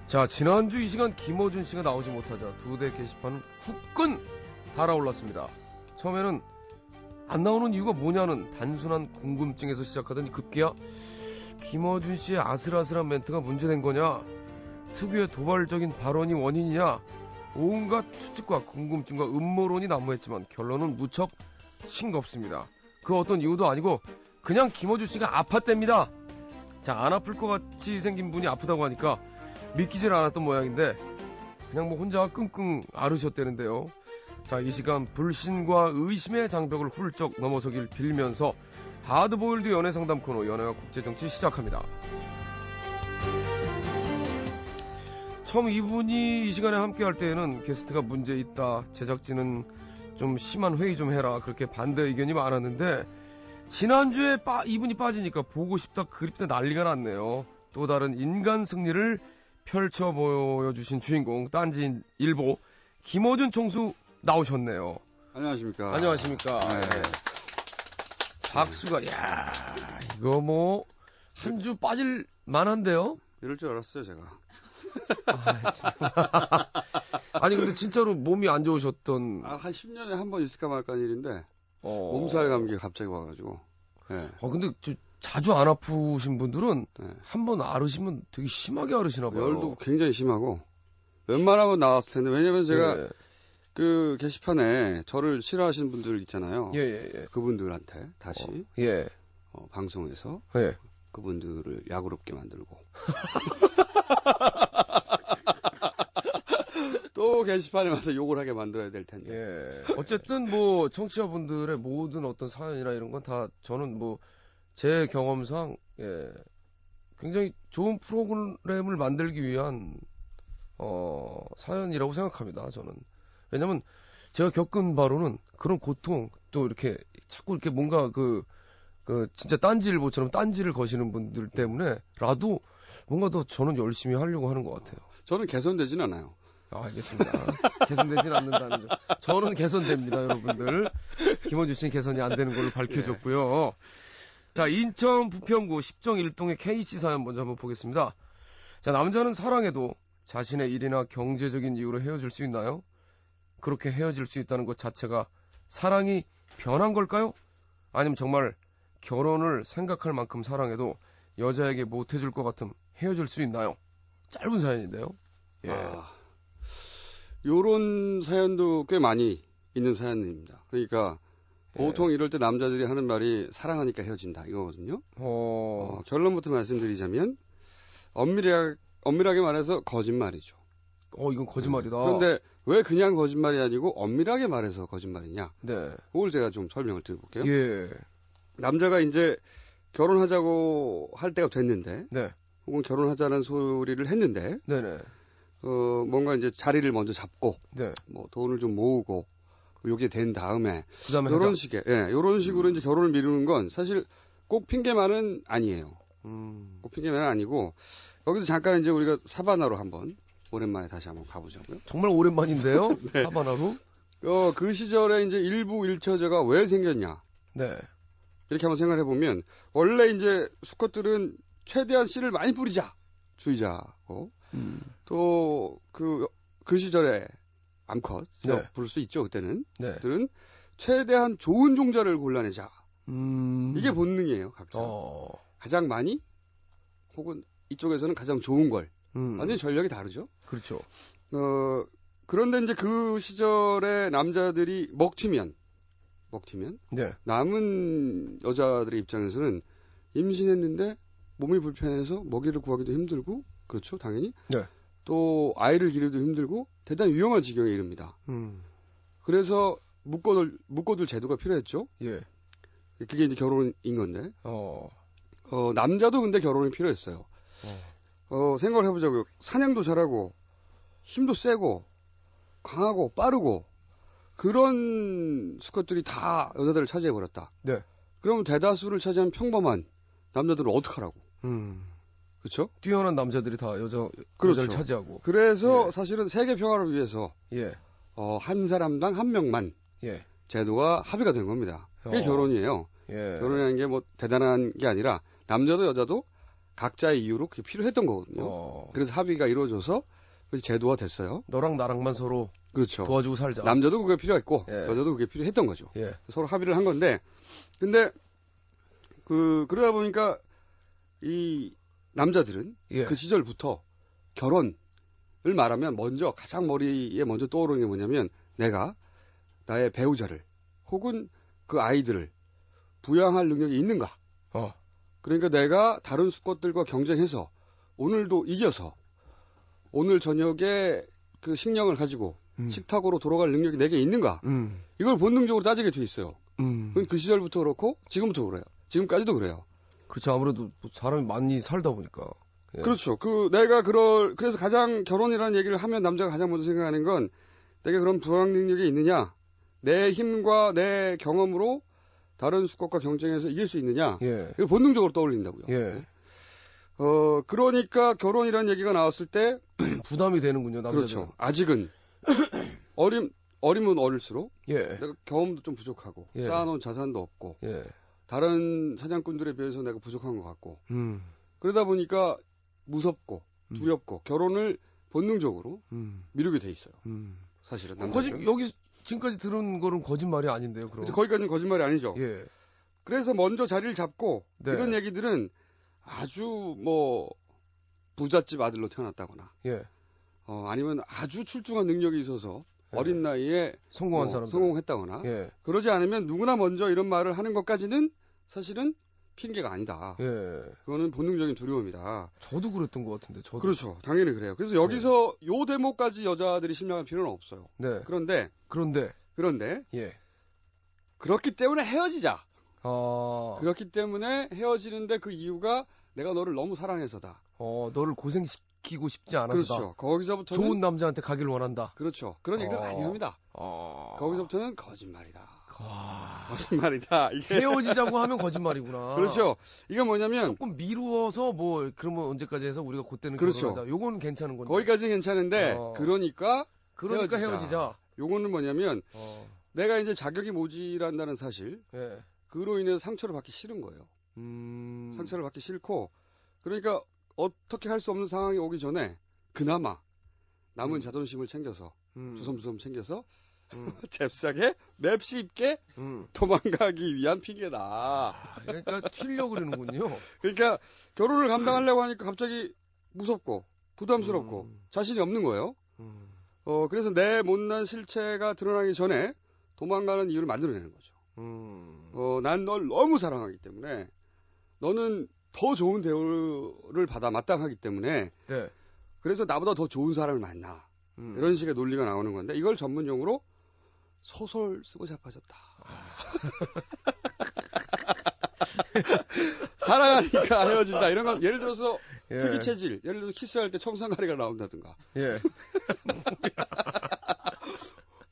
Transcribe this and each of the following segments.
자, 지난주 이 시간 김어준 씨가 나오지 못하자 두 대 게시판은 후끈 달아올랐습니다. 처음에는 안 나오는 이유가 뭐냐는 단순한 궁금증에서 시작하더니 급기야 김어준 씨의 아슬아슬한 멘트가 문제된 거냐, 특유의 도발적인 발언이 원인이냐, 온갖 추측과 궁금증과 음모론이 난무했지만 결론은 무척 싱겁습니다. 그 어떤 이유도 아니고 그냥 김어준 씨가 아팠답니다. 자, 안 아플 것 같이 생긴 분이 아프다고 하니까 믿기질 않았던 모양인데 그냥 뭐 혼자 끙끙 앓으셨다는데요. 자, 이 시간 불신과 의심의 장벽을 훌쩍 넘어서길 빌면서 하드보일드 연애상담 코너 연애와 국제정치 시작합니다. 처음 이분이 이 시간에 함께 할 때에는 게스트가 문제 있다, 제작진은 좀 심한 회의 좀 해라, 그렇게 반대 의견이 많았는데 지난주에 이분이 빠지니까 보고 싶다 그립다 난리가 났네요. 또 다른 인간 승리를 펼쳐 보여주신 주인공 딴지 일보 김어준 총수 나오셨네요. 안녕하십니까. 안녕하십니까. 네. 네. 박수가, 야, 이거 뭐 한 주 빠질 만한데요? 이럴 줄 알았어요, 제가. 아니 근데 진짜로 몸이 안 좋으셨던. 한 10년에 한 번 있을까 말까 일인데 몸살 감기가 갑자기 와가지고. 네. 근데 자주 안 아프신 분들은 네. 한 번 앓으시면 되게 심하게 앓으시나 봐요. 열도 굉장히 심하고 웬만하면 나왔을 텐데, 왜냐면 제가 예. 그 게시판에 저를 싫어하시는 분들 있잖아요. 예. 그분들한테 다시 예. 방송에서 예. 그분들을 야구롭게 만들고 또 게시판에 와서 욕을 하게 만들어야 될 텐데. 예. 어쨌든 뭐 청취자분들의 모든 어떤 사연이나 이런 건 다 저는 뭐 제 경험상 굉장히 좋은 프로그램을 만들기 위한 사연이라고 생각합니다. 저는. 왜냐면 제가 겪은 바로는 그런 고통, 또 이렇게 자꾸 이렇게 뭔가 진짜 딴지일보처럼 딴지를 거시는 분들 때문에라도 뭔가 더 저는 열심히 하려고 하는 것 같아요. 저는 개선되진 않아요. 알겠습니다. 개선되진 않는다는 점. 저는 개선됩니다, 여러분들. 김어준 씨는 개선이 안 되는 걸로 밝혀졌고요. 자, 인천 부평구 십정 1동의 K씨 사연 먼저 한번 보겠습니다. 자, 남자는 사랑해도 자신의 일이나 경제적인 이유로 헤어질 수 있나요? 그렇게 헤어질 수 있다는 것 자체가 사랑이 변한 걸까요? 아니면 정말 결혼을 생각할 만큼 사랑해도 여자에게 못 해줄 것 같음 헤어질 수 있나요? 짧은 사연인데요. 예. 요런 사연도 꽤 많이 있는 사연입니다. 그러니까 보통 이럴 때 남자들이 하는 말이 사랑하니까 헤어진다 이거거든요. 결론부터 말씀드리자면 엄밀하게 말해서 거짓말이죠. 이건 거짓말이다. 그런데 왜 그냥 거짓말이 아니고 엄밀하게 말해서 거짓말이냐? 네. 그걸 제가 좀 설명을 드려볼게요. 예. 남자가 이제 결혼하자고 할 때가 됐는데, 네. 혹은 결혼하자는 소리를 했는데, 네네. 뭔가 이제 자리를 먼저 잡고, 네. 뭐 돈을 좀 모으고, 요게 된 다음에, 그다음에 요런 식으로 이제 결혼을 미루는 건 사실 꼭 핑계만은 아니에요. 꼭 핑계만은 아니고, 여기서 잠깐 이제 우리가 사바나로 한번, 오랜만에 다시 한번 가보자고요. 정말 오랜만인데요? 네. 사바나로? 그 시절에 이제 일부 일처제가 왜 생겼냐? 네. 이렇게 한번 생각해 보면, 원래 이제 수컷들은 최대한 씨를 많이 뿌리자, 주의자고, 또 그 시절에 암컷, 네. 부를 수 있죠, 그때는. 네. 들은 최대한 좋은 종자를 골라내자. 이게 본능이에요, 각자. 가장 많이, 혹은 이쪽에서는 가장 좋은 걸. 완전히 전력이 다르죠. 그렇죠. 그런데 이제 그 시절에 남자들이 먹튀면, 네. 남은 여자들의 입장에서는 임신했는데 몸이 불편해서 먹이를 구하기도 힘들고, 그렇죠, 당연히. 네. 또 아이를 기르기도 힘들고 대단히 위험한 지경에 이릅니다. 그래서 묶어둘 제도가 필요했죠. 예. 그게 이제 결혼인 건데. 남자도 근데 결혼이 필요했어요. 생각을 해보자고요. 사냥도 잘하고 힘도 세고 강하고 빠르고 그런 수컷들이 다 여자들을 차지해버렸다. 네. 그러면 대다수를 차지한 평범한 남자들은 어떡하라고. 그렇죠? 뛰어난 남자들이 다 여자를 차지하고. 그래서 사실은 세계 평화를 위해서 한 사람당 한 명만 제도가 합의가 된 겁니다. 그게 결혼이에요. 결혼이라는 게 뭐 대단한 게 아니라 남자도 여자도 각자의 이유로 그게 필요했던 거거든요. 그래서 합의가 이루어져서 제도화 됐어요. 너랑 나랑만 서로 그렇죠. 도와주고 살자. 남자도 그게 필요했고 예. 여자도 그게 필요했던 거죠. 예. 서로 합의를 한 건데 근데 그러다 보니까 이 남자들은 예. 그 시절부터 결혼을 말하면 가장 머리에 먼저 떠오르는 게 뭐냐면 내가 나의 배우자를 혹은 그 아이들을 부양할 능력이 있는가. 그러니까 내가 다른 수컷들과 경쟁해서 오늘도 이겨서 오늘 저녁에 그 식량을 가지고 식탁으로 돌아갈 능력이 내게 있는가. 이걸 본능적으로 따지게 돼 있어요. 그건 그 시절부터 그렇고 지금부터 그래요. 지금까지도 그래요. 그렇죠. 아무래도 사람이 많이 살다 보니까. 예. 그렇죠. 그래서 가장 결혼이라는 얘기를 하면 남자가 가장 먼저 생각하는 건 내가 그런 부양 능력이 있느냐, 내 힘과 내 경험으로 다른 수컷과 경쟁해서 이길 수 있느냐, 예. 이걸 본능적으로 떠올린다고요. 예. 그러니까 결혼이라는 얘기가 나왔을 때 부담이 되는군요, 남자들. 그렇죠. 아직은 어리면 어릴수록 예. 내가 경험도 좀 부족하고 예. 쌓아놓은 자산도 없고 예. 다른 사냥꾼들에 비해서 내가 부족한 것 같고 그러다 보니까 무섭고 두렵고 결혼을 본능적으로 미루게 돼 있어요. 사실은 여기 지금까지 들은 거는 거짓말이 아닌데요. 그럼. 거기까지는 거짓말이 아니죠. 예. 그래서 먼저 자리를 잡고 네. 이런 얘기들은 아주 부잣집 아들로 태어났다거나 예. 아니면 아주 출중한 능력이 있어서 예. 어린 나이에 성공한 사람들. 성공했다거나 예. 그러지 않으면 누구나 먼저 이런 말을 하는 것까지는 사실은 핑계가 아니다. 예. 그거는 본능적인 두려움이다. 저도 그랬던 것 같은데. 저도. 그렇죠. 당연히 그래요. 그래서 여기서 요 대목까지 여자들이 실망할 필요는 없어요. 네. 그런데 예. 그렇기 때문에 헤어지자. 아. 그렇기 때문에 헤어지는데 그 이유가 내가 너를 너무 사랑해서다. 너를 고생시키고 싶지 않아서다. 그렇죠. 거기서부터는 좋은 남자한테 가길 원한다. 그렇죠. 그런 얘기를 많이 합니다. 거기서부터는 거짓말이다. 거짓말이다. 이게 헤어지자고 하면 거짓말이구나. 그렇죠. 이게 뭐냐면 조금 미루어서 그러면 언제까지 해서 우리가 그때는 그렇죠. 결혼하자. 요건 괜찮은 건데. 거기까지는 괜찮은데 그러니까 헤어지자. 요거는 뭐냐면 내가 이제 자격이 모자란다는 사실. 예. 그로 인해서 상처를 받기 싫은 거예요. 상처를 받기 싫고 그러니까 어떻게 할 수 없는 상황이 오기 전에 그나마 남은 자존심을 챙겨서 주섬주섬 챙겨서 잽싸게 맵시 있게 도망가기 위한 핑계다. 그러니까 튀려고 그러는군요. 그러니까 결혼을 감당하려고 하니까 갑자기 무섭고 부담스럽고 자신이 없는 거예요. 그래서 내 못난 실체가 드러나기 전에 도망가는 이유를 만들어내는 거죠. 난 널 너무 사랑하기 때문에 너는 더 좋은 대우를 받아 마땅하기 때문에 네. 그래서 나보다 더 좋은 사람을 만나. 이런 식의 논리가 나오는 건데 이걸 전문 용어로 소설 쓰고 자빠졌다. 사랑하니까 헤어진다. 이런 건 예를 들어서 특이 체질. 예를 들어서 키스할 때 청산가리가 나온다든가. 예.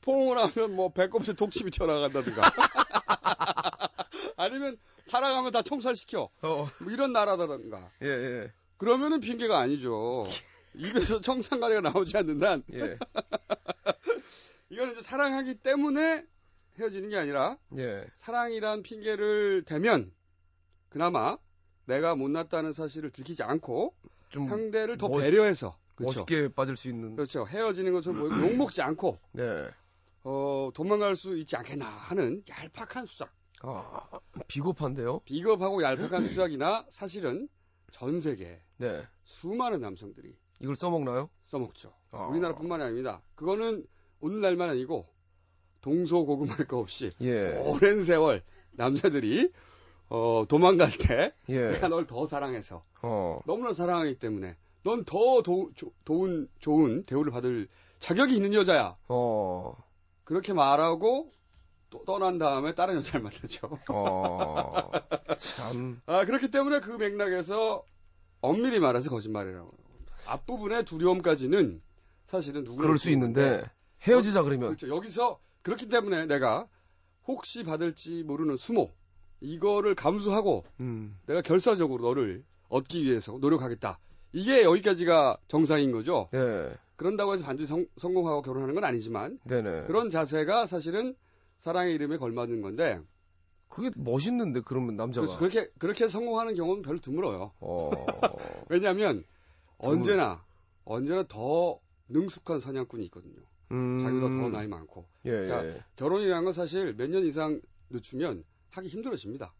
포옹을 하면 배꼽에 독침이 튀어나간다든가. 아니면 사랑하면 다 총살시켜. 이런 나라다든가. 예. 그러면은 핑계가 아니죠. 입에서 청산가리가 나오지 않는 한. 예. 이거는 이제 사랑하기 때문에 헤어지는 게 아니라 사랑이란 핑계를 대면 그나마 내가 못났다는 사실을 들키지 않고 좀 상대를 더 배려해서 그렇죠. 멋있게 빠질 수 있는. 그렇죠. 헤어지는 것처럼 보이고 욕먹지 않고 도망갈 수 있지 않겠나 하는 얄팍한 수작. 비겁한데요? 비겁하고 얄팍한 수작이나 사실은 전 세계 수많은 남성들이 이걸 써먹나요? 써먹죠. 우리나라뿐만이 아닙니다. 그거는 오늘날만 아니고 동서고금할 거 없이 오랜 세월 남자들이 도망갈 때 내가 널 더 사랑해서 너무나 사랑하기 때문에 넌 더 좋은 대우를 받을 자격이 있는 여자야. 그렇게 말하고 또 떠난 다음에 다른 여자를 만나죠. 참. 그렇기 때문에 그 맥락에서 엄밀히 말해서 거짓말이라고 합니다. 앞부분의 두려움까지는 사실은 누구나 그럴 수 있는데 헤어지자 그러면. 그렇죠. 여기서 그렇기 때문에 내가 혹시 받을지 모르는 수모 이거를 감수하고 내가 결사적으로 너를 얻기 위해서 노력하겠다. 이게 여기까지가 정상인 거죠. 그런다고 해서 반드시 성공하고 결혼하는 건 아니지만 그런 자세가 사실은 사랑의 이름에 걸맞는 건데 그게 멋있는데 그러면 남자가. 그렇죠. 그렇게 성공하는 경우는 별로 드물어요. 왜냐하면 언제나 더 능숙한 사냥꾼이 있거든요. 자기보다 더 나이 많고. 예, 그러니까 예. 결혼이라는 건 사실 몇 년 이상 늦추면 하기 힘들어집니다.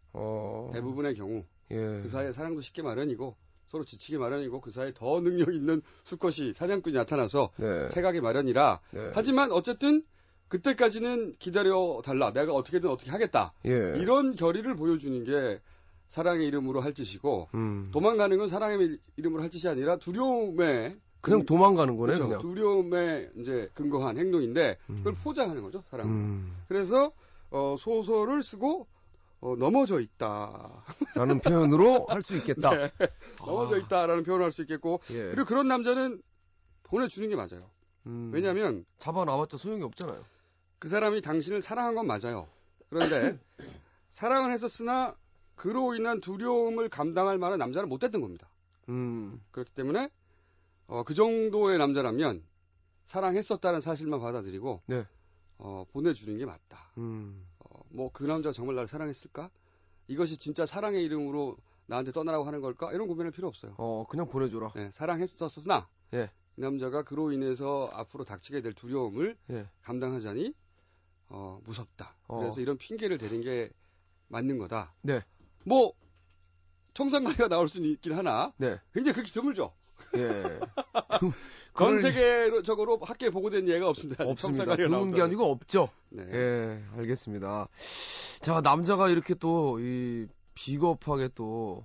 대부분의 경우. 예. 그 사이에 사랑도 쉽게 마련이고 서로 지치기 마련이고 그 사이에 더 능력 있는 수컷이 사냥꾼이 나타나서 네. 채가기 마련이라. 네. 하지만 어쨌든 그때까지는 기다려달라. 내가 어떻게든 어떻게 하겠다. 예. 이런 결의를 보여주는 게 사랑의 이름으로 할 짓이고 도망가는 건 사랑의 이름으로 할 짓이 아니라 두려움에 그냥 도망가는 거네. 그렇죠. 그냥. 두려움에 이제 근거한 행동인데 그걸 포장하는 거죠. 사랑은. 그래서 소설을 쓰고 넘어져 있다. 라는 표현으로 할 수 있겠다. 네. 넘어져 있다라는 표현을 할 수 있겠고 예. 그리고 그런 남자는 보내주는 게 맞아요. 왜냐하면 잡아놔봤자 소용이 없잖아요. 그 사람이 당신을 사랑한 건 맞아요. 그런데 사랑을 했었으나 그로 인한 두려움을 감당할 만한 남자는 못 됐던 겁니다. 그렇기 때문에 그 정도의 남자라면 사랑했었다는 사실만 받아들이고 네. 보내주는 게 맞다. 뭐 그 남자가 정말 나를 사랑했을까? 이것이 진짜 사랑의 이름으로 나한테 떠나라고 하는 걸까? 이런 고민할 필요 없어요. 그냥 보내줘라. 네, 사랑했었으나 예. 이 남자가 그로 인해서 앞으로 닥치게 될 두려움을 예. 감당하자니 무섭다. 그래서 이런 핑계를 대는 게 맞는 거다. 네. 뭐 청산가리가 나올 수는 있긴 하나 네. 굉장히 극히 드물죠. 예. 전 세계적으로 학계에 보고된 예가 없습니다. 없습니다. 드문 게 아니고 없죠. 네. 예, 알겠습니다. 자, 남자가 이렇게 또 이 비겁하게 또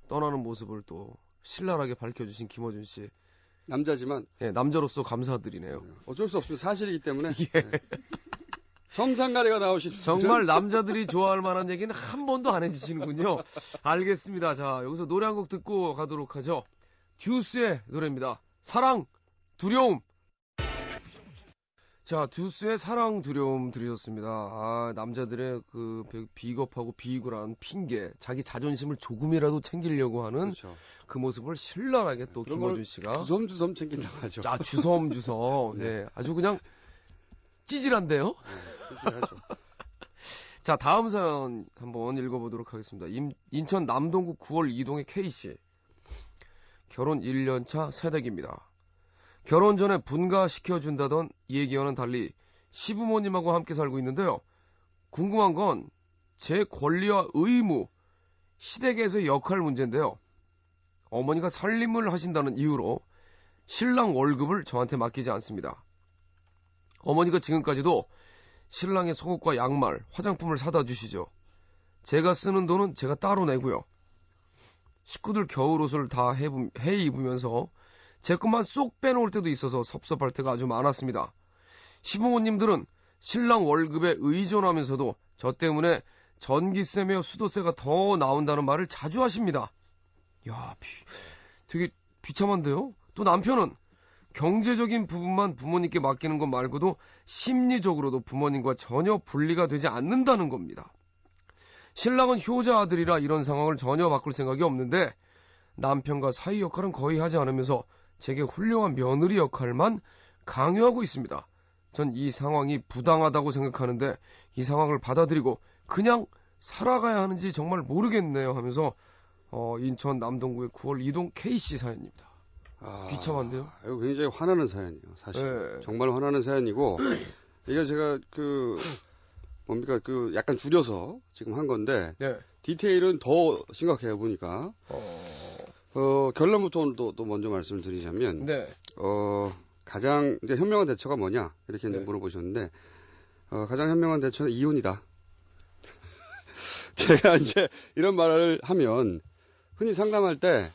떠나는 모습을 또 신랄하게 밝혀주신 김어준 씨. 남자지만 예, 남자로서 감사드리네요. 어쩔 수 없습니다. 사실이기 때문에. 예. 네. 청산가리가 나오신 정말 남자들이 좋아할 만한 얘기는 한 번도 안 해주시는군요. 알겠습니다. 자, 여기서 노래 한 곡 듣고 가도록 하죠. 듀스의 노래입니다. 사랑, 두려움. 자, 듀스의 사랑, 두려움 들으셨습니다. 남자들의 그 비겁하고 비굴한 핑계, 자기 자존심을 조금이라도 챙기려고 하는 그렇죠. 그 모습을 신랄하게 또 김어준 씨가. 주섬주섬 챙긴다고 하죠. 자, 주섬주섬. 네. 아주 그냥 찌질한데요? 네, 찌질하죠. 자, 다음 사연 한번 읽어보도록 하겠습니다. 인천 남동구 9월 이동의 K씨. 결혼 1년차 새댁입니다. 결혼 전에 분가시켜준다던 얘기와는 달리 시부모님하고 함께 살고 있는데요. 궁금한 건 제 권리와 의무, 시댁에서의 역할 문제인데요. 어머니가 살림을 하신다는 이유로 신랑 월급을 저한테 맡기지 않습니다. 어머니가 지금까지도 신랑의 속옷과 양말, 화장품을 사다 주시죠. 제가 쓰는 돈은 제가 따로 내고요. 식구들 겨울옷을 다 해 입으면서 제 것만 쏙 빼놓을 때도 있어서 섭섭할 때가 아주 많았습니다. 시부모님들은 신랑 월급에 의존하면서도 저 때문에 전기세며 수도세가 더 나온다는 말을 자주 하십니다. 야, 되게 비참한데요? 또 남편은 경제적인 부분만 부모님께 맡기는 것 말고도 심리적으로도 부모님과 전혀 분리가 되지 않는다는 겁니다. 신랑은 효자 아들이라 이런 상황을 전혀 바꿀 생각이 없는데 남편과 사위 역할은 거의 하지 않으면서 제게 훌륭한 며느리 역할만 강요하고 있습니다. 전 이 상황이 부당하다고 생각하는데 이 상황을 받아들이고 그냥 살아가야 하는지 정말 모르겠네요 하면서 인천 남동구의 9월 이동 K씨 사연입니다. 비참한데요? 이거 굉장히 화나는 사연이에요. 사실 네. 정말 화나는 사연이고 이게 제가 약간 줄여서 지금 한 건데 네. 디테일은 더 심각해요 보니까. 결론부터 또 먼저 말씀을 드리자면 네. 가장 이제 현명한 대처가 뭐냐 이렇게 네. 물어보셨는데 가장 현명한 대처는 이혼이다. 제가 이제 이런 말을 하면 흔히 상담할 때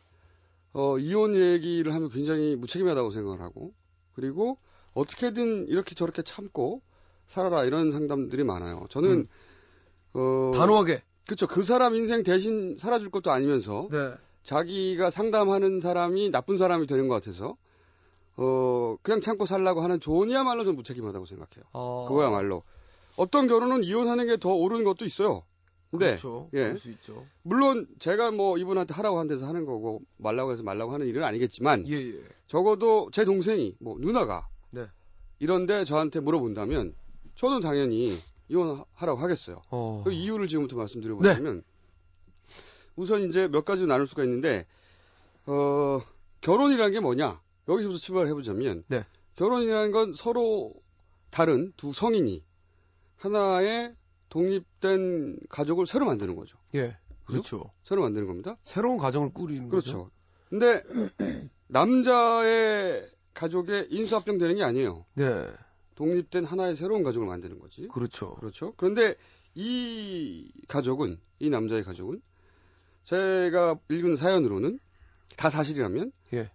이혼 얘기를 하면 굉장히 무책임하다고 생각을 하고 그리고 어떻게든 이렇게 저렇게 참고 살아라 이런 상담들이 많아요. 저는 단호하게. 그렇죠. 그 사람 인생 대신 살아줄 것도 아니면서 네. 자기가 상담하는 사람이 나쁜 사람이 되는 것 같아서 그냥 참고 살라고 하는 조언이야말로 좀 무책임하다고 생각해요. 그거야말로 어떤 결혼은 이혼하는 게 더 옳은 것도 있어요. 근데 그렇죠. 예. 그럴 수 있죠. 물론 제가 뭐 이분한테 하라고 한 데서 하는 거고 말라고 해서 말라고 하는 일은 아니겠지만 예. 적어도 제 동생이 뭐 누나가 네. 이런데 저한테 물어본다면 저는 당연히 이혼하라고 하겠어요. 그 이유를 지금부터 말씀드려보자면 우선 이제 몇 가지로 나눌 수가 있는데 결혼이라는 게 뭐냐? 여기서부터 출발해보자면 결혼이라는 건 서로 다른 두 성인이 하나의 독립된 가족을 새로 만드는 거죠. 예, 그렇죠. 새로 만드는 겁니다. 새로운 가정을 꾸리는 거죠. 그렇죠. 근데 남자의 가족에 인수합병되는 게 아니에요. 네. 독립된 하나의 새로운 가족을 만드는 거지. 그렇죠. 그렇죠. 그런데 이 남자의 가족은 제가 읽은 사연으로는 다 사실이라면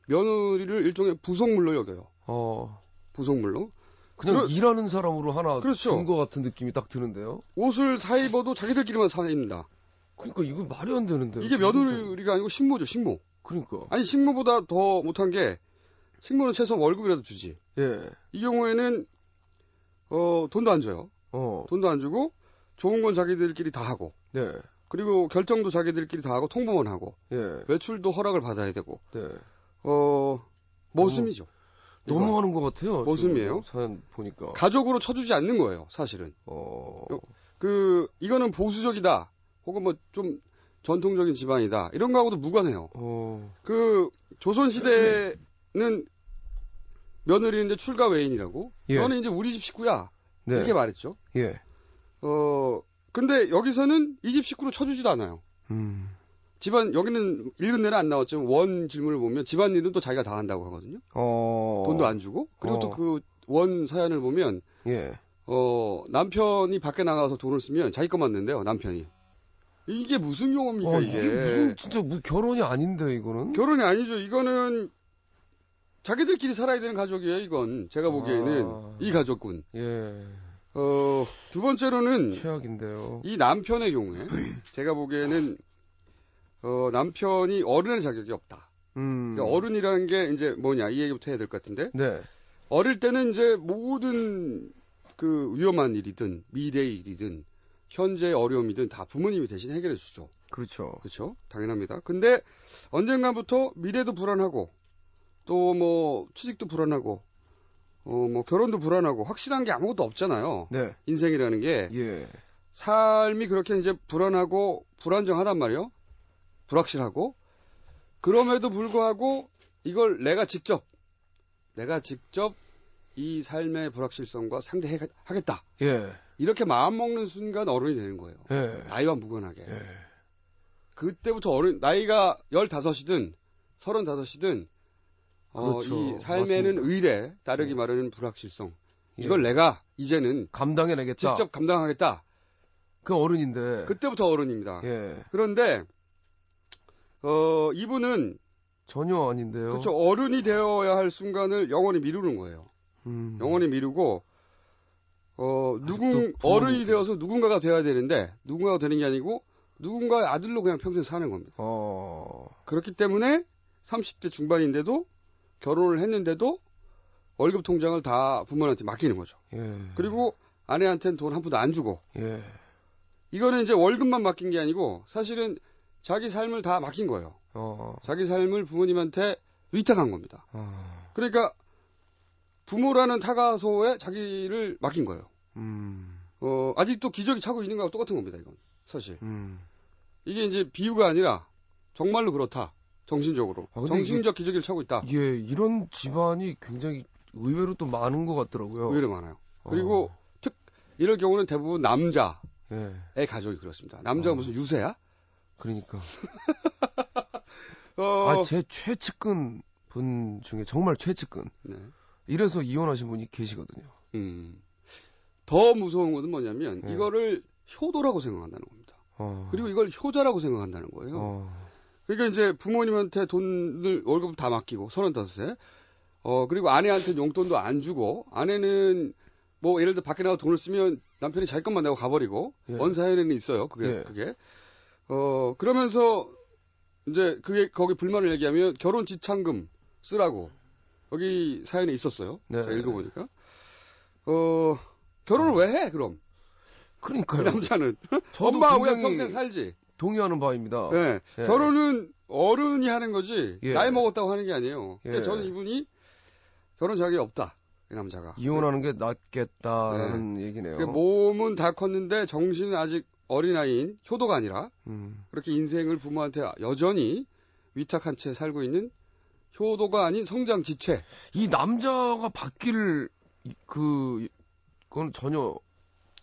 며느리를 일종의 부속물로 여겨요. 부속물로. 그냥 일하는 사람으로 하나 그렇죠. 준 것 같은 느낌이 딱 드는데요. 옷을 사 입어도 자기들끼리만 사 입는다. 그러니까 이거 말이 안 되는데. 이게 며느리가 아니고 식모죠, 식모. 그러니까. 아니 식모보다 더 못한 게 식모는 최소한 월급이라도 주지. 예. 이 경우에는 돈도 안 줘요. 돈도 안 주고 좋은 건 자기들끼리 다 하고. 네. 그리고 결정도 자기들끼리 다 하고 통보만 하고. 예. 외출도 허락을 받아야 되고. 네. 모습이죠. 너무 하는 것 같아요. 모습이에요. 사연 보니까. 가족으로 쳐주지 않는 거예요, 사실은. 이거는 보수적이다. 혹은 뭐 좀 전통적인 집안이다. 이런 거하고도 무관해요. 조선시대는 며느리는 이제 출가 외인이라고. 너는 이제 우리 집 식구야. 이렇게 말했죠. 예. 근데 여기서는 이 집 식구로 쳐주지도 않아요. 집안, 여기는 읽은 데는 안 나왔지만 원 질문을 보면 집안 일은 또 자기가 다 한다고 하거든요. 돈도 안 주고. 그리고 또 그 원 사연을 보면. 남편이 밖에 나가서 돈을 쓰면 자기 것만 낸대요, 남편이. 이게 무슨 용어입니까, 이게? 이게 무슨, 진짜 결혼이 아닌데, 이거는? 결혼이 아니죠. 이거는 자기들끼리 살아야 되는 가족이에요, 이건. 제가 보기에는. 이 가족군. 예. 두 번째로는. 최악인데요. 이 남편의 경우에. 제가 보기에는, 남편이 어른의 자격이 없다. 그러니까 어른이라는 게 이제 뭐냐, 이 얘기부터 해야 될 것 같은데. 네. 어릴 때는 이제 모든 그 위험한 일이든, 미래의 일이든, 현재의 어려움이든 다 부모님이 대신 해결해 주죠. 그렇죠. 그렇죠. 당연합니다. 근데 언젠가부터 미래도 불안하고 또 뭐 취직도 불안하고 뭐 결혼도 불안하고 확실한 게 아무것도 없잖아요. 네. 인생이라는 게 예. 삶이 그렇게 이제 불안하고 불안정하단 말이에요. 불확실하고 그럼에도 불구하고 이걸 내가 직접 이 삶의 불확실성과 상대하겠다. 예. 이렇게 마음먹는 순간 어른이 되는 거예요. 예. 나이와 무관하게. 예. 그때부터 나이가 15이든 35이든 그렇죠. 이 삶에는 맞습니다. 의례, 따르기 마련은 불확실성. 이걸 내가 이제는 감당해내겠다. 직접 감당하겠다. 그 어른인데. 그때부터 어른입니다. 예. 그런데 이분은 전혀 아닌데요. 그렇죠. 어른이 되어야 할 순간을 영원히 미루는 거예요. 영원히 미루고 어른이 되어서 누군가가 되어야 되는데 누군가가 되는 게 아니고 누군가의 아들로 그냥 평생 사는 겁니다. 그렇기 때문에 30대 중반인데도 결혼을 했는데도 월급 통장을 다 부모한테 맡기는 거죠. 예. 그리고 아내한테는 돈 한 푼도 안 주고. 예. 이거는 이제 월급만 맡긴 게 아니고 사실은 자기 삶을 다 맡긴 거예요. 자기 삶을 부모님한테 위탁한 겁니다. 그러니까 부모라는 타가소에 자기를 맡긴 거예요. 아직도 기저귀 차고 있는 거하고 똑같은 겁니다, 이건. 사실. 이게 이제 비유가 아니라 정말로 그렇다. 정신적으로. 정신적 기저귀를 차고 있다. 예, 이런 집안이 굉장히 의외로 또 많은 것 같더라고요. 의외로 많아요. 그리고 이럴 경우는 대부분 남자의 가족이 그렇습니다. 남자가 무슨 유세야? 그러니까. 제 최측근 분 중에 정말 최측근. 네. 이래서 이혼하신 분이 계시거든요. 더 무서운 것은 뭐냐면 이거를 효도라고 생각한다는 겁니다. 그리고 이걸 효자라고 생각한다는 거예요. 그러니까 이제 부모님한테 돈을 월급 다 맡기고 35세. 그리고 아내한테 용돈도 안 주고 아내는 뭐 예를 들어 밖에 나가 돈을 쓰면 남편이 자기 것만 내고 가버리고 어느 사연에는 있어요. 그게. 그러면서 이제 그게 거기 불만을 얘기하면 결혼 지참금 쓰라고 여기 사연에 있었어요. 제가 읽어보니까. 결혼을 왜 해, 그럼? 그러니까요. 그 남자는. 엄마하고 그냥 평생 살지. 동의하는 바입니다. 네. 결혼은 어른이 하는 거지, 나이 먹었다고 하는 게 아니에요. 그러니까 저는 이분이 결혼 자격이 없다. 이 남자가. 이혼하는 게 낫겠다는 얘기네요. 몸은 다 컸는데 정신은 아직 어린아이인 효도가 아니라 그렇게 인생을 부모한테 여전히 위탁한 채 살고 있는 효도가 아닌 성장 지체. 이 남자가 바뀔 그건 전혀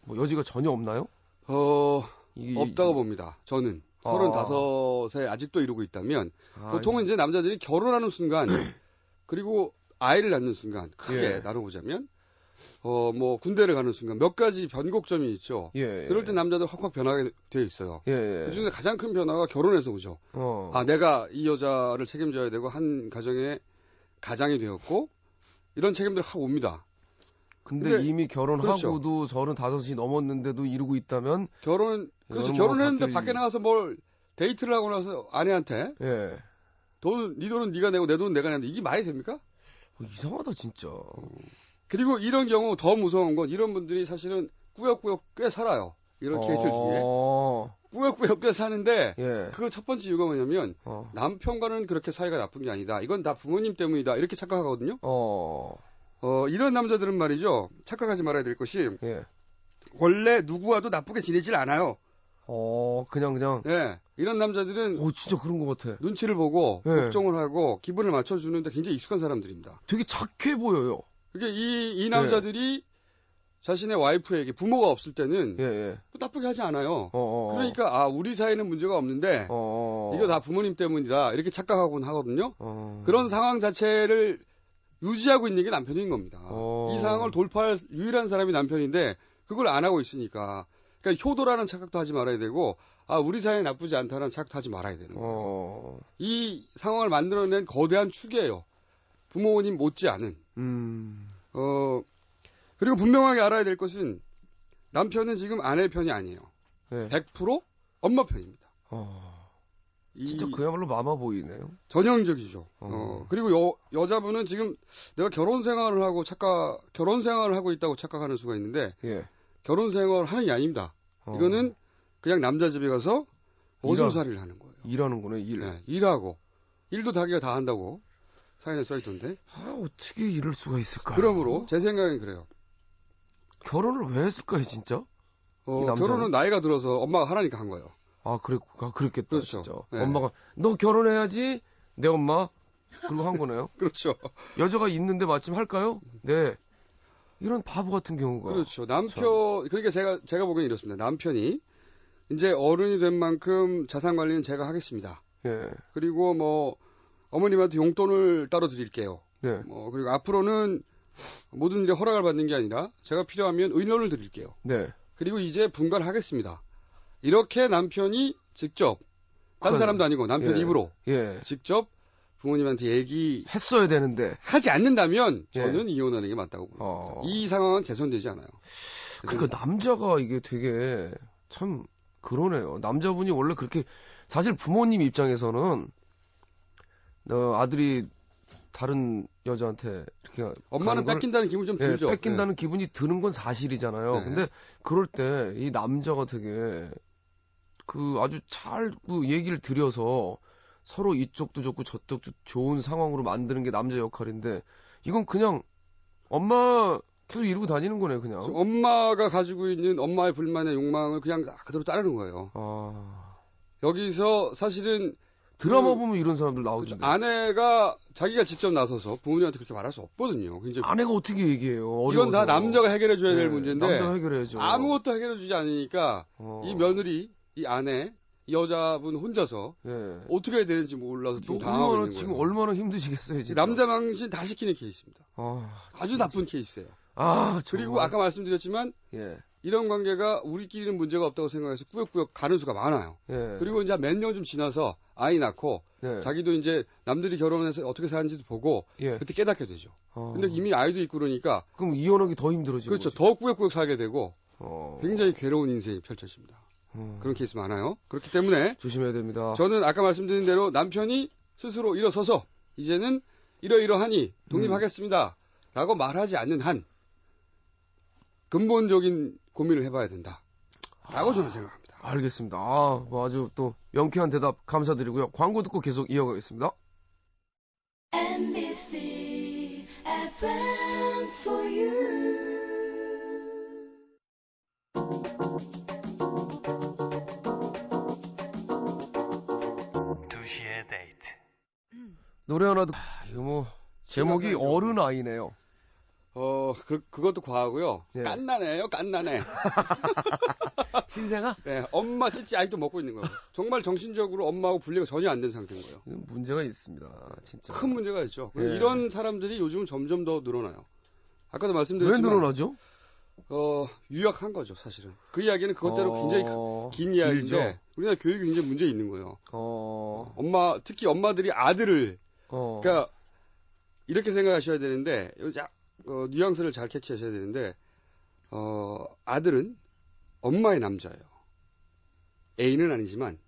뭐 여지가 전혀 없나요? 없다고 봅니다. 저는 35세 아직도 이루고 있다면 보통은 이제 남자들이 결혼하는 순간 그리고 아이를 낳는 순간 크게 나눠보자면 뭐 군대를 가는 순간 몇 가지 변곡점이 있죠. 그럴 때 남자들 확확 변하게 되어 있어요. 그중에 가장 큰 변화가 결혼에서 오죠. 내가 이 여자를 책임져야 되고 한 가정의 가장이 되었고 이런 책임들 확 옵니다. 근데 이미 결혼하고도 35이 넘었는데도 이루고 있다면 결혼했는데 밖에 나가서 뭘 데이트를 하고 나서 아내한테 네 돈은 네가 내고 내 돈은 내가 내는데 이게 말이 됩니까? 이상하다 진짜. 그리고 이런 경우 더 무서운 건 이런 분들이 사실은 꾸역꾸역 꽤 살아요. 이런 케이스들 중에. 꾸역꾸역 꽤 사는데 그 첫 번째 이유가 뭐냐면 남편과는 그렇게 사이가 나쁜 게 아니다. 이건 다 부모님 때문이다. 이렇게 착각하거든요. 이런 남자들은 말이죠. 착각하지 말아야 될 것이 원래 누구와도 나쁘게 지내질 않아요. 그냥. 네. 이런 남자들은 진짜 그런 것 같아. 눈치를 보고 걱정을 하고 기분을 맞춰주는데 굉장히 익숙한 사람들입니다. 되게 착해 보여요. 그러니까 이 남자들이 자신의 와이프에게 부모가 없을 때는 나쁘게 하지 않아요. 그러니까 우리 사이는 문제가 없는데 이거 다 부모님 때문이다 이렇게 착각하곤 하거든요. 그런 상황 자체를 유지하고 있는 게 남편인 겁니다. 이 상황을 돌파할 유일한 사람이 남편인데 그걸 안 하고 있으니까 그러니까 효도라는 착각도 하지 말아야 되고 우리 사이에 나쁘지 않다는 착각도 하지 말아야 되는 거예요. 이 상황을 만들어낸 거대한 축이에요. 부모님 못지않은. 그리고 분명하게 알아야 될 것은 남편은 지금 아내 편이 아니에요. 100% 엄마 편입니다. 진짜 그야말로 마마보이네요. 전형적이죠. 그리고 여자분은 지금 내가 결혼 생활을 하고 있다고 착각하는 수가 있는데 결혼 생활을 하는 게 아닙니다. 이거는 그냥 남자 집에 가서 모순살이를 하는 거예요. 일하는구나, 일. 일하고. 일도 자기가 다 한다고 사연에 써있던데. 어떻게 이럴 수가 있을까요? 그러므로 제 생각엔 그래요. 결혼을 왜 했을까요, 진짜? 결혼은 나이가 들어서 엄마가 하라니까 한 거예요. 그랬겠다. 그렇죠. 진짜. 엄마가 너 결혼해야지 내 엄마 그리고 한 거네요. 그렇죠. 여자가 있는데 마침 할까요? 네. 이런 바보 같은 경우가. 그렇죠. 그러니까 제가 보기엔 이렇습니다. 남편이 이제 어른이 된 만큼 자산 관리는 제가 하겠습니다. 그리고 뭐 어머님한테 용돈을 따로 드릴게요. 그리고 앞으로는 모든 일에 허락을 받는 게 아니라 제가 필요하면 의논을 드릴게요. 그리고 이제 분가를 하겠습니다. 이렇게 남편이 직접 다른 사람도 아니고 남편 입으로 직접 부모님한테 얘기했어야 되는데 하지 않는다면 저는 이혼하는 게 맞다고 봅니다. 이 상황은 개선되지 않아요. 그러니까 남자가 이게 되게 참 그러네요. 남자분이 원래 그렇게 사실 부모님 입장에서는 아들이 다른 여자한테 이렇게 엄마는 뺏긴다는 기분이 좀 들죠. 뺏긴다는 기분이 드는 건 사실이잖아요. 근데 그럴 때 이 남자가 되게 아주 잘 얘기를 드려서 서로 이쪽도 좋고 저쪽도 좋은 상황으로 만드는 게 남자 역할인데 이건 그냥 엄마 계속 이러고 다니는 거네 그냥. 엄마가 가지고 있는 엄마의 불만의 욕망을 그냥 그대로 따르는 거예요. 여기서 사실은 드라마 보면 이런 사람들 나오죠. 아내가 자기가 직접 나서서 부모님한테 그렇게 말할 수 없거든요. 아내가 어떻게 얘기해요? 어려워서. 이건 다 남자가 해결해줘야 될 문제인데 남자가 해결해야죠. 아무것도 해결해주지 않으니까 이 며느리, 이 아내, 이 여자분 혼자서 어떻게 해야 되는지 몰라서 지금 당하고 있는 거예요. 지금 얼마나 힘드시겠어요, 진짜. 남자 망신 다 시키는 케이스입니다. 아주 나쁜 케이스예요. 그리고 아까 말씀드렸지만 이런 관계가 우리끼리는 문제가 없다고 생각해서 꾸역꾸역 가는 수가 많아요. 그리고 이제 몇 년 좀 지나서 아이 낳고 자기도 이제 남들이 결혼해서 어떻게 사는지도 보고 그때 깨닫게 되죠. 근데 이미 아이도 있고 그러니까 그럼 이혼하기 더 힘들어지고 그렇죠. 더 꾸역꾸역 살게 되고 굉장히 괴로운 인생이 펼쳐집니다. 그런 케이스 많아요. 그렇기 때문에 조심해야 됩니다. 저는 아까 말씀드린 대로 남편이 스스로 일어서서 이제는 이러이러하니 독립하겠습니다. 라고 말하지 않는 한 근본적인 고민을 해봐야 된다. 라고 저는 생각합니다. 알겠습니다. 아주 또 명쾌한 대답 감사드리고요. 광고 듣고 계속 이어가겠습니다. MBC FM for you. 2시의 데이트. 노래 하나 듣고 이거 뭐 제목이 어른 아이네요. 그것도 과하고요. 예. 깐나네요, 깐나네. 신생아? 네, 엄마 찌찌 아직도 먹고 있는 거예요. 정말 정신적으로 엄마하고 분리가 전혀 안 된 상태인 거예요. 문제가 있습니다, 진짜. 큰 문제가 있죠. 예. 이런 사람들이 요즘은 점점 더 늘어나요. 아까도 왜 말씀드렸지만 늘어나죠? 유약한 거죠, 사실은. 그 이야기는 그것대로 굉장히 긴 이야기인데 길죠? 우리나라 교육이 굉장히 문제 있는 거예요. 특히 엄마들이 아들을 그러니까 이렇게 생각하셔야 되는데 뉘앙스를 잘 캐치하셔야 되는데 아들은 엄마의 남자예요. 애인은 아니지만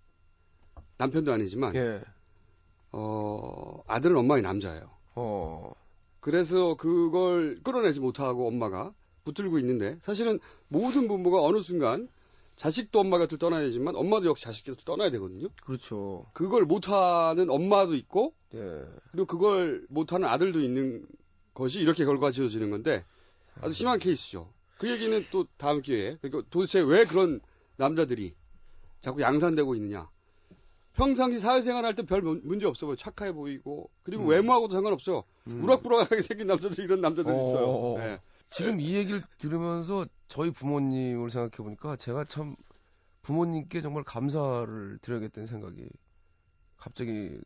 남편도 아니지만 예. 아들은 엄마의 남자예요. 그래서 그걸 끌어내지 못하고 엄마가 붙들고 있는데 사실은 모든 부모가 어느 순간 자식도 엄마 곁을 떠나야 되지만 엄마도 역시 자식 곁을 떠나야 되거든요. 그렇죠. 그걸 못하는 엄마도 있고 예. 그리고 그걸 못하는 아들도 있는 것이 이렇게 결과가 지어지는 건데 아주 심한 케이스죠. 그 얘기는 또 다음 기회에. 그러니까 도대체 왜 그런 남자들이 자꾸 양산되고 있느냐. 평상시 사회생활 할 때 별 문제 없어 보여요. 착해 보이고 그리고 외모하고도 상관없어요. 우락부락하게 생긴 남자들이 이런 남자들이 있어요. 네. 지금 이 얘기를 들으면서 저희 부모님을 생각해 보니까 제가 참 부모님께 정말 감사를 드려야겠다는 생각이 갑자기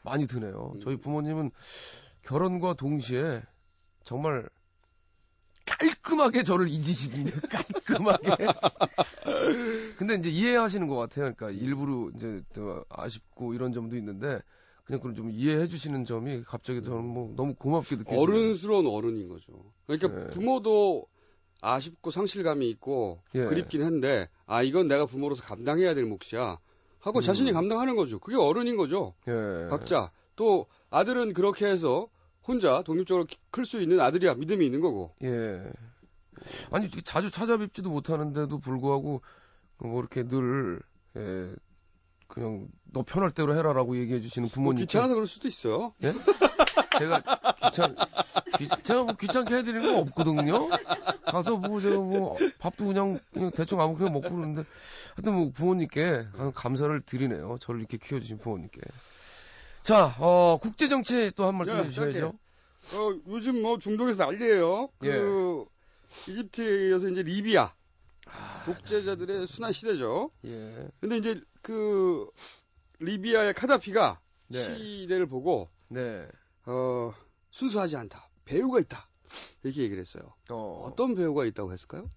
많이 드네요. 저희 부모님은 결혼과 동시에 정말 깔끔하게 저를 잊으시던데 깔끔하게. 근데 이제 이해하시는 것 같아요. 그러니까 일부러 이제 또 아쉽고 이런 점도 있는데 그냥 그걸 좀 이해해 주시는 점이 갑자기 저는 뭐 너무 고맙게 느껴져요. 어른스러운 어른인 거죠. 그러니까 네. 부모도 아쉽고 상실감이 있고 예. 그립긴 한데 이건 내가 부모로서 감당해야 될 몫이야 하고 자신이 감당하는 거죠. 그게 어른인 거죠. 예. 각자. 또 아들은 그렇게 해서 혼자 독립적으로 클 수 있는 아들이야 믿음이 있는 거고. 예. 아니 자주 찾아뵙지도 못하는데도 불구하고 뭐 이렇게 늘 예, 그냥 너 편할 대로 해라라고 얘기해 주시는 부모님. 귀찮아서 그럴 수도 있어요. 예? 제가 제가 뭐 귀찮게 해드리는 건 없거든요. 가서 뭐 제가 뭐 밥도 그냥 대충 아무 그냥 먹고 그러는데 하여튼 뭐 부모님께 감사를 드리네요. 저를 이렇게 키워주신 부모님께. 자, 국제 정치 또 한 말씀 해주셔야죠. 요즘 뭐 중동에서 난리예요. 이집트에 이어서 이제 리비아. 독재자들의 순환 시대죠. 예. 근데 이제 리비아의 카다피가 네. 시대를 보고 네. 순수하지 않다. 배우가 있다. 이렇게 얘기를 했어요. 어떤 배우가 있다고 했을까요?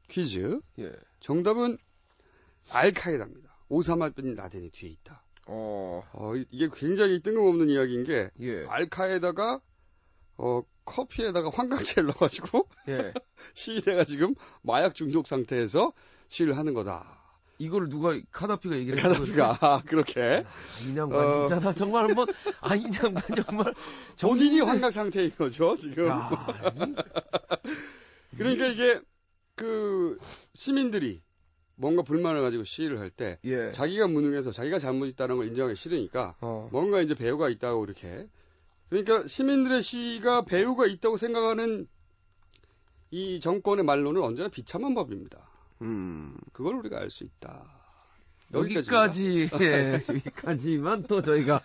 퀴즈. 예. 정답은 알카에다입니다. 오사마 bin 라덴이 뒤에 있다. 이게 굉장히 뜬금없는 이야기인 게 예. 알카에다가 커피에다가 황각제를 넣어가지고 예. 시위대가 지금 마약 중독 상태에서 시위를 하는 거다. 이걸 누가 카다피가 얘기를 했어요? 카다피가 그렇게. 이 양반 진짜 나 정말 한번 이 양반 정말 본인이 환각 상태인 거죠 지금. 그러니까 이게 시민들이 뭔가 불만을 가지고 시위를 할 때 예. 자기가 무능해서 자기가 잘못있다는 걸 인정하기 싫으니까 뭔가 이제 배우가 있다고 이렇게. 그러니까 시민들의 시위가 배우가 있다고 생각하는 이 정권의 말로는 언제나 비참한 법입니다. 그걸 우리가 알 수 있다. 여기까지만 또 저희가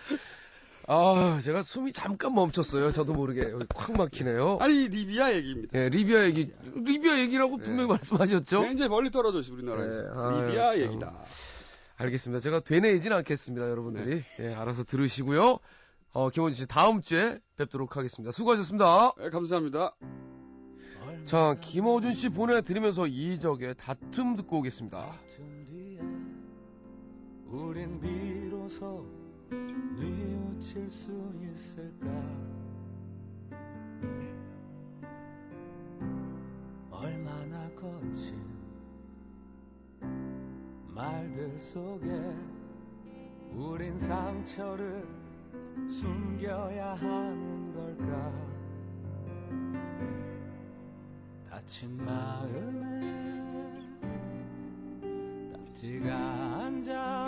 제가 숨이 잠깐 멈췄어요. 저도 모르게 여기 콱 막히네요. 아니 리비아 얘기입니다. 예, 리비아 얘기라고 분명히 말씀하셨죠? 굉장히 멀리 떨어져 있어 우리나라에서. 리비아 얘기다. 알겠습니다. 제가 되뇌이진 않겠습니다, 여러분들이. 예, 알아서 들으시고요. 김원준 씨 다음 주에 뵙도록 하겠습니다. 수고하셨습니다. 네, 감사합니다. 자, 김어준 씨 보내드리면서 이적의 다툼 듣고 오겠습니다. 우린 비로소 뉘우칠 수 있을까? 얼마나 거친 말들 속에 우린 상처를 숨겨야 하는 걸까? 다친 마음에 딱지가 앉아